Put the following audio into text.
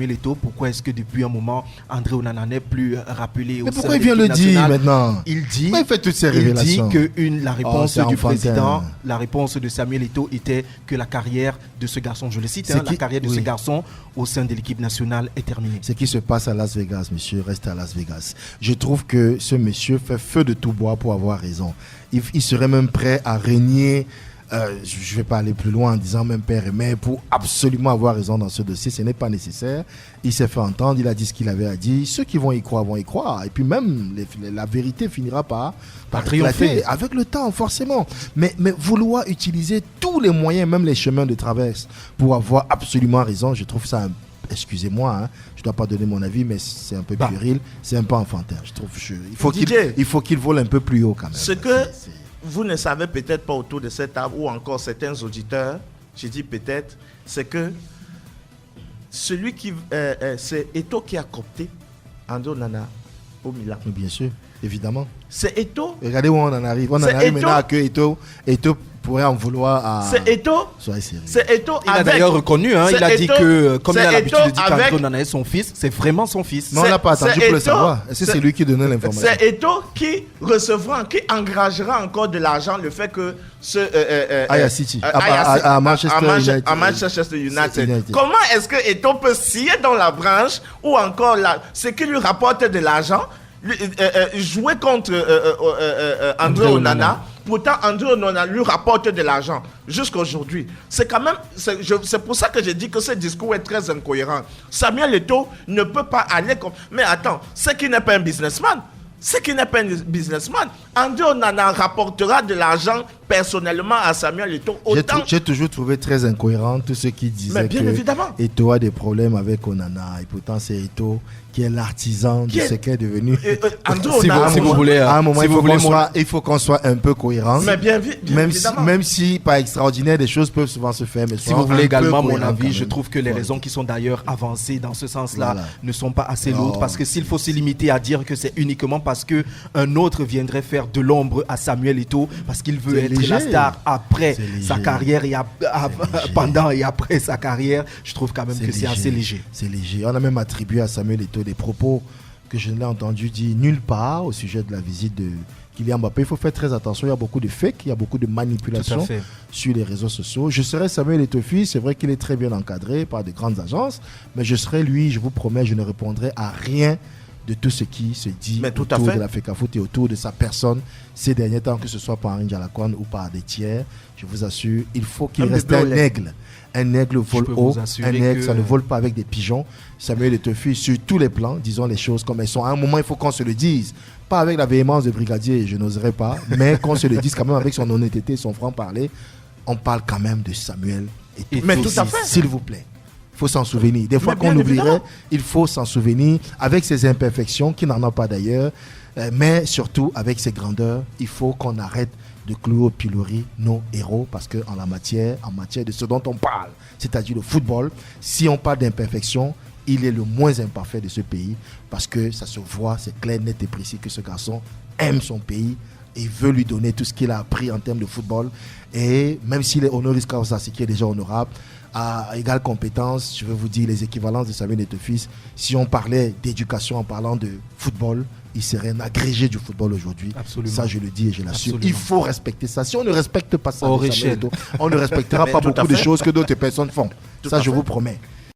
Eto'o, pourquoi est-ce que depuis un moment, André Onana n'est plus rappelé au Mais sein pourquoi de il vient le l'équipe dire nationale? maintenant? Il dit, Pourquoi il fait toutes ces révélations? Il dit que la réponse c'est du enfantin. président, la réponse de Samuel Eto'o était que la carrière de ce garçon, je le cite, la carrière de ce garçon au sein de l'équipe nationale est terminée. Ce qui se passe à Las Vegas, monsieur, reste à Las Vegas. Je trouve que ce monsieur fait feu de tout bois pour avoir raison. Il serait même prêt à régner. Je ne vais pas aller plus loin en disant même père et mère pour absolument avoir raison dans ce dossier. Ce n'est pas nécessaire. Il s'est fait entendre, il a dit ce qu'il avait à dire. Ceux qui vont y croire vont y croire. Et puis même, la vérité finira par triompher avec le temps, forcément. Mais vouloir utiliser tous les moyens, même les chemins de traverse, pour avoir absolument raison, je trouve ça excusez-moi, je ne dois pas donner mon avis, mais c'est un peu puéril, c'est un peu enfantin. Je trouve, il faut qu'il vole un peu plus haut quand même. Ce que vous ne savez peut-être pas autour de cette table, ou encore certains auditeurs, je dis peut-être, c'est que celui qui... c'est Eto'o qui a coopté André Onana au Milan. Bien sûr, évidemment. C'est Eto'o. Regardez où on en arrive. On en arrive maintenant à que Eto'o pourrait en vouloir à... C'est Eto'o. C'est Eto'o. Il a d'ailleurs reconnu, il a dit que, comme il a l'habitude de dire qu'André Onana est son fils, c'est vraiment son fils. Mais on n'a pas attendu pour le savoir. Est-ce que c'est lui qui donnait l'information? C'est Eto'o qui recevra, qui engagera encore de l'argent le fait que ce... City, à Manchester United. Comment est-ce que Eto'o peut scier dans la branche ou encore ce qui lui rapporte de l'argent, jouer contre André Onana? Pourtant, André Onana lui rapporte de l'argent jusqu'à aujourd'hui. C'est quand même, c'est pour ça que je dis que ce discours est très incohérent. Samuel Eto'o ne peut pas aller comme... Mais attends, c'est qu'il n'est pas un businessman. André Onana rapportera de l'argent personnellement à Samuel Eto'o. J'ai toujours trouvé très incohérent tous ceux qui disaient que Eto'o a des problèmes avec Onana. Et pourtant, c'est Eto'o qui est l'artisan de ce qu'est devenu. Si vous voulez, à un moment, il faut qu'on soit un peu cohérent. Même si, par extraordinaire, des choses peuvent souvent se faire. Mais si vous voulez également mon avis, je trouve que les raisons qui sont d'ailleurs avancées dans ce sens-là ne sont pas assez lourdes. Parce que s'il faut se limiter à dire que c'est uniquement parce qu'un autre viendrait faire de l'ombre à Samuel Eto'o, parce qu'il veut être la star après sa carrière et pendant et après sa carrière, je trouve quand même que c'est assez léger. C'est léger. On a même attribué à Samuel Eto'o des propos que je ne l'ai entendu dire nulle part au sujet de la visite de Kylian Mbappé. Il faut faire très attention, il y a beaucoup de fake, il y a beaucoup de manipulations sur les réseaux sociaux. Je serais Samuel Eto'o fils, c'est vrai qu'il est très bien encadré par de grandes agences, mais je serais lui, je vous promets, je ne répondrai à rien de tout ce qui se dit autour de la FECAFOOT et autour de sa personne ces derniers temps, que ce soit par Henri Dialakouane ou par des tiers. Je vous assure, il faut qu'il reste un aigle. Un aigle vole haut, un aigle, ça ne vole pas avec des pigeons. Samuel Eto'o fils sur tous les plans, disons les choses comme elles sont. À un moment, il faut qu'on se le dise. Pas avec la véhémence de brigadier, je n'oserais pas, mais qu'on se le dise quand même avec son honnêteté, son franc-parler. On parle quand même de Samuel Eto'o. Mais tout à fait. S'il vous plaît. Il faut s'en souvenir. Des fois qu'on oublierait, il faut s'en souvenir avec ses imperfections, qui n'en ont pas d'ailleurs, mais surtout avec ses grandeurs. Il faut qu'on arrête de clouer au pilori nos héros, parce qu'en matière de ce dont on parle, c'est-à-dire le football, si on parle d'imperfection, il est le moins imparfait de ce pays, parce que ça se voit, c'est clair, net et précis que ce garçon aime son pays et veut lui donner tout ce qu'il a appris en termes de football. Et même s'il est honoris causa, ce qui est déjà honorable, à égale compétence, je veux vous dire les équivalences de Samuel Eto'o fils. Si on parlait d'éducation en parlant de football, il serait un agrégé du football aujourd'hui. Absolument. Ça, je le dis et je l'assure. Il faut respecter ça. Si on ne respecte pas ça, on ne respectera pas beaucoup de choses que d'autres personnes font. Ça, je vous promets.